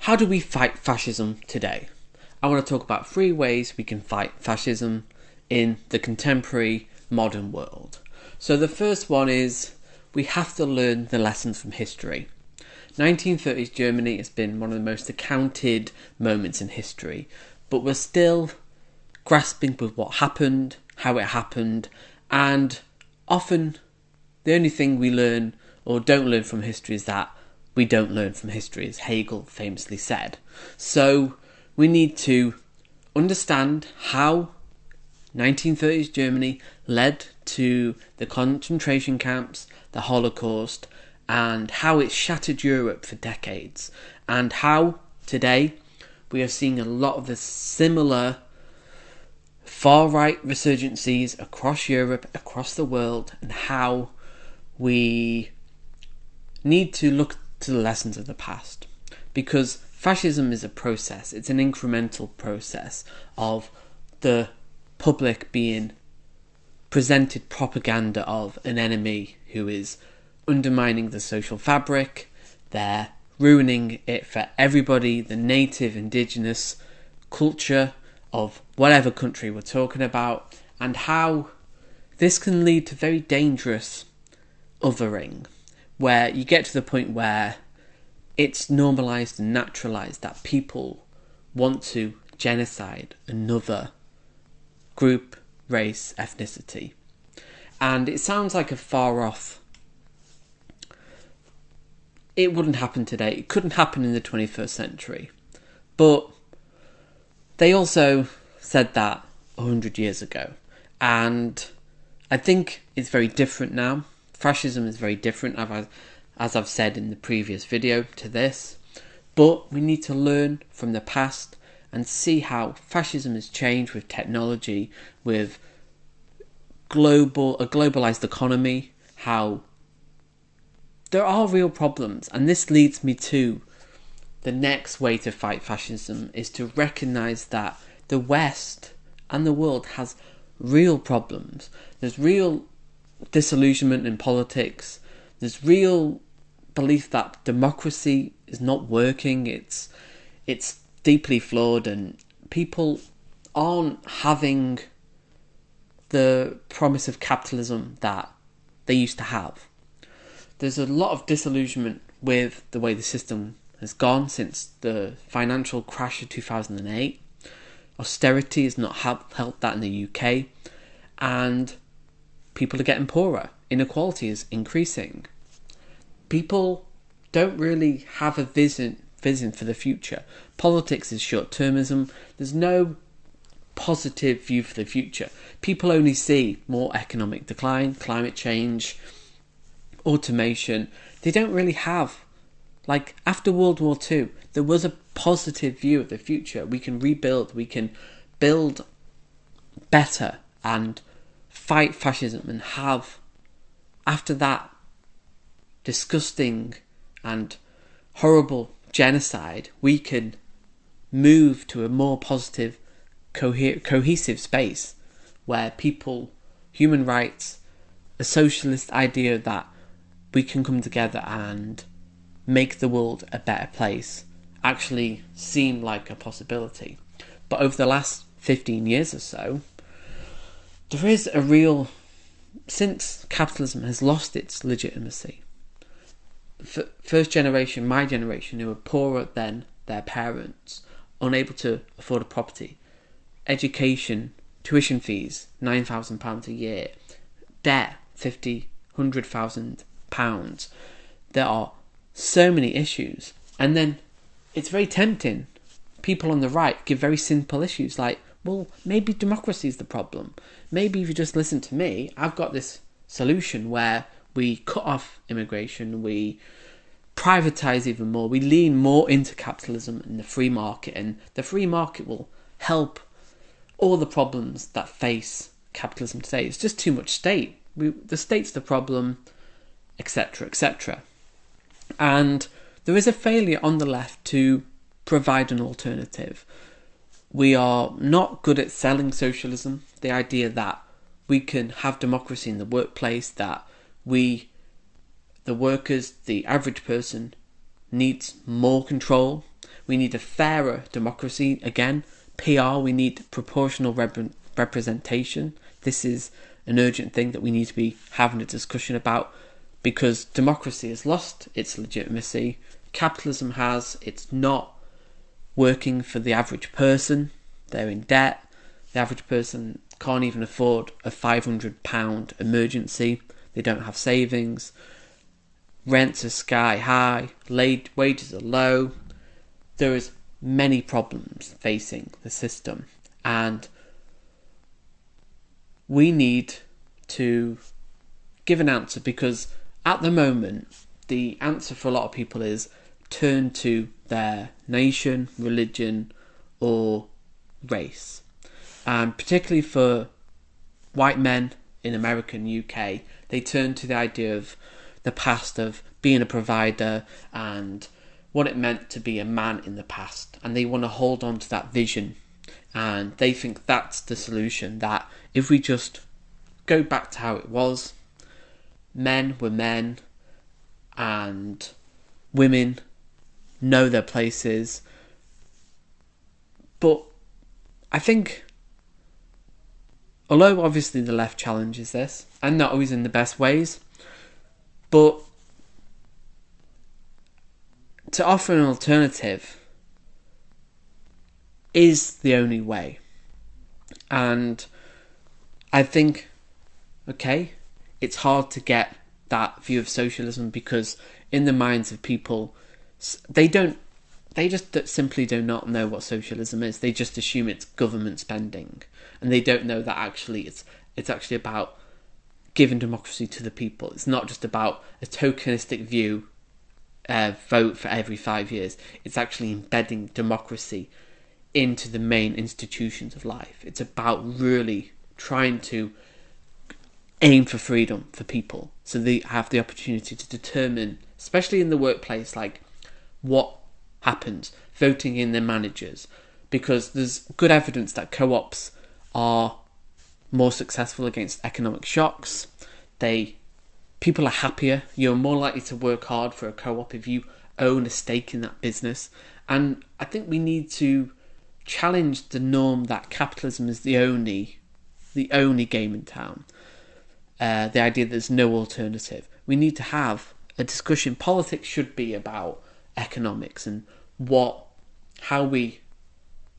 how do we fight fascism today? I want to talk about 3 ways we can fight fascism in the contemporary modern world. So the first one is we have to learn the lessons from history. 1930s Germany has been one of the most accounted moments in history, but we're still grasping with what happened, how it happened, and often the only thing we learn or don't learn from history is that we don't learn from history, as Hegel famously said. So we need to understand how 1930s Germany led to the concentration camps, the Holocaust, and how it shattered Europe for decades, and how today we are seeing a lot of the similar far-right resurgencies across Europe, across the world, and how we need to look to the lessons of the past. Because fascism is a process, it's an incremental process of the public being presented propaganda of an enemy who is undermining the social fabric, they're ruining it for everybody, the native, indigenous culture of whatever country we're talking about, and how this can lead to very dangerous othering, where you get to the point where it's normalised and naturalised that people want to genocide another group, race, ethnicity. And it sounds like a far off. It wouldn't happen today. It couldn't happen in the 21st century. But they also said that 100 years ago. And I think it's very different now. Fascism is very different, as I've said in the previous video to this. But we need to learn from the past and see how fascism has changed with technology, with a globalised economy, how there are real problems. And this leads me to the next way to fight fascism, is to recognise that the West and the world has real problems. There's real disillusionment in politics. There's real belief that democracy is not working. It's deeply flawed, and people aren't having the promise of capitalism that they used to have. There's a lot of disillusionment with the way the system has gone since the financial crash of 2008. Austerity has not helped that in the UK, and people are getting poorer. Inequality is increasing. People don't really have a vision for the future. Politics is short-termism. There's no positive view for the future. People only see more economic decline, climate change, automation. They don't really have, like after World War II, there was a positive view of the future. We can rebuild, we can build better and fight fascism, and have, after that disgusting and horrible genocide, we can move to a more positive, cohesive space where people, human rights, a socialist idea that we can come together and make the world a better place actually seem like a possibility. But over the last 15 years or so, there is a real, since capitalism has lost its legitimacy, first generation, my generation, who were poorer than their parents, unable to afford a property, education, tuition fees, £9,000 a year, debt, £100,000. There are so many issues. And then it's very tempting. People on the right give very simple issues like, well, maybe democracy is the problem. Maybe if you just listen to me, I've got this solution where we cut off immigration, we privatise even more, we lean more into capitalism and the free market, and the free market will help all the problems that face capitalism today. It's just too much state. The state's the problem, etc., etc. And there is a failure on the left to provide an alternative. We are not good at selling socialism, the idea that we can have democracy in the workplace, that we, the workers, the average person, needs more control. We need a fairer democracy. Again, PR, we need proportional representation. This is an urgent thing that we need to be having a discussion about, because democracy has lost its legitimacy. Capitalism has. It's not working for the average person. They're in debt. The average person can't even afford a £500 emergency. They don't have savings. Rents are sky high. Wages are low. There is many problems facing the system, and we need to give an answer, because at the moment the answer for a lot of people is turn to their nation, religion or race. And particularly for white men in America and UK, they turn to the idea of the past, of being a provider and what it meant to be a man in the past, and they want to hold on to that vision, and they think that's the solution, that if we just go back to how it was, men were men and women know their places. But I think, although obviously the left challenges this, and not always in the best ways, but to offer an alternative is the only way. And I think, okay, it's hard to get that view of socialism, because in the minds of people, they just simply do not know what socialism is. They just assume it's government spending, and they don't know that actually it's actually about giving democracy to the people. It's not just about a tokenistic view, vote for every 5 years. It's actually embedding democracy into the main institutions of life. It's about really trying to aim for freedom for people, so they have the opportunity to determine, especially in the workplace, like what happens, voting in their managers, because there's good evidence that co-ops are more successful against economic shocks. People are happier. You're more likely to work hard for a co-op if you own a stake in that business. And I think we need to challenge the norm that capitalism is the only game in town. The idea that there's no alternative. We need to have a discussion. Politics should be about economics and how we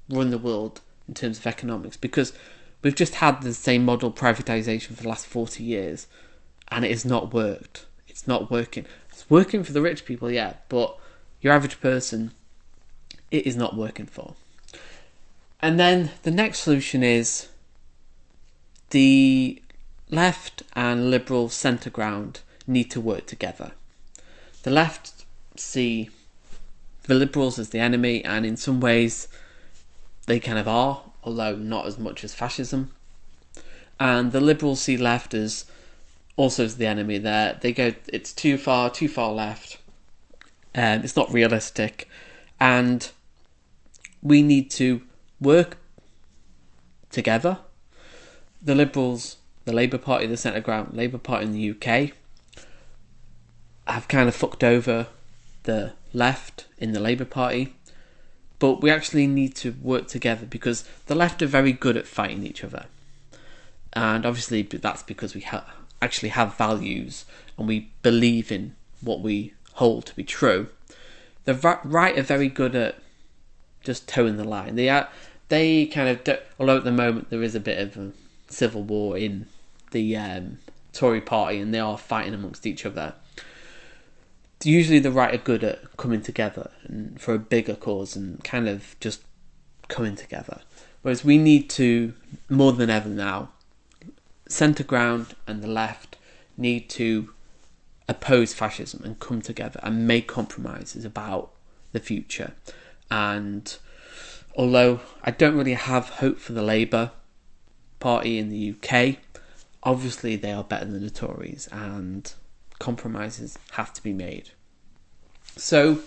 run the world in terms of economics, because we've just had the same model privatization for the last 40 years and it has not worked. It's not working. It's working for the rich people, yeah, but your average person, it is not working for. And then the next solution is the left and liberal centre ground need to work together. The left see the liberals as the enemy, and in some ways they kind of are, although not as much as fascism. And the liberals see left as also as the enemy. They go, it's too far left, and it's not realistic, and we need to work together. The Liberals, the Labour Party, the centre ground, Labour Party in the UK, have kind of fucked over the left in the Labour Party, but we actually need to work together, because the left are very good at fighting each other, and obviously that's because we actually have values and we believe in what we hold to be true. The right are very good at just towing the line. They kind of, although at the moment there is a bit of a civil war in the Tory party and they are fighting amongst each other, usually the right are good at coming together and for a bigger cause and kind of just coming together. Whereas we need to, more than ever now, centre ground and the left need to oppose fascism and come together and make compromises about the future. And although I don't really have hope for the Labour Party in the UK, obviously they are better than the Tories and compromises have to be made. So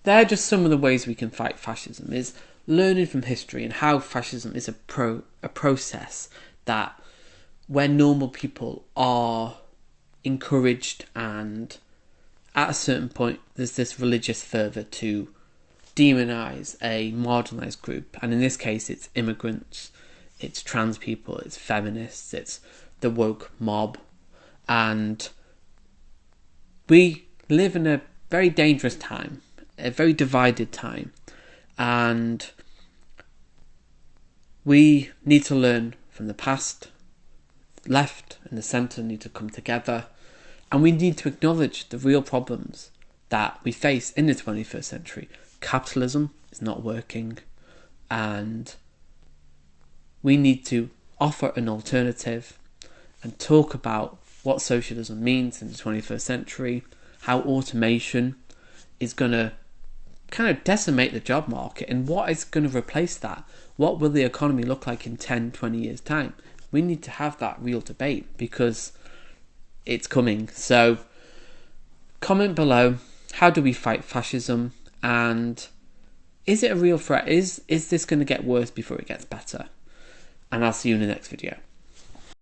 they're just some of the ways we can fight fascism, is learning from history and how fascism is a process that where normal people are encouraged, and at a certain point there's this religious fervour to demonise a marginalised group, and in this case it's immigrants, it's trans people, it's feminists, it's the woke mob, and we live in a very dangerous time, a very divided time, and we need to learn from the past. Left and the centre need to come together, and we need to acknowledge the real problems that we face in the 21st century. Capitalism is not working, and we need to offer an alternative and talk about what socialism means in the 21st century, how automation is going to kind of decimate the job market, and what is going to replace that. What will the economy look like in 10, 20 years' time? We need to have that real debate because it's coming. So comment below, how do we fight fascism, and is it a real threat? Is this going to get worse before it gets better? And I'll see you in the next video.